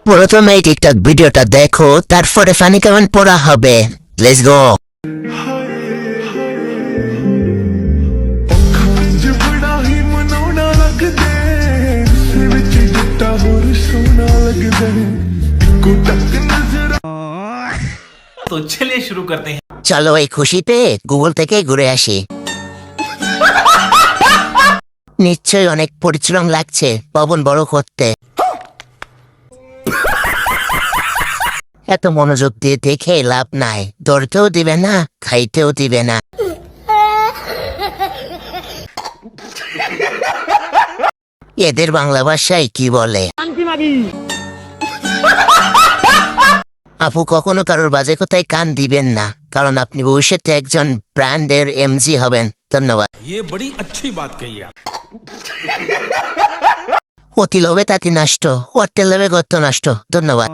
প্রথমে এই টিকটক ভিডিওটা দেখো, তারপরে ফানি কমেন্ট পড়া হবে। Let's go. तो चलिए शुरू करते हैं। চলো এই খুশিতে গুগল থেকে ঘুরে আসি। নিশ্চয়ই অনেক পরিশ্রম লাগছে ভবন বড় করতে। এত মনোযোগ দিয়ে দেখে লাভ নাই, ধরতেও দিবে না, খাইতেও দিবে না। এদের বাংলা ভাষায় কি বলে? আপু কখনো কারোর বাজে কথায় কান দিবেন না, কারণ আপনি ভবিষ্যতে একজন ব্র্যান্ডের এমজি হবেন। ধন্যবাদ। ये बड़ी अच्छी बात कही आप। অতি লোভে তাতি নষ্ট, অর্থের লোভে গত্য নষ্ট। ধন্যবাদ।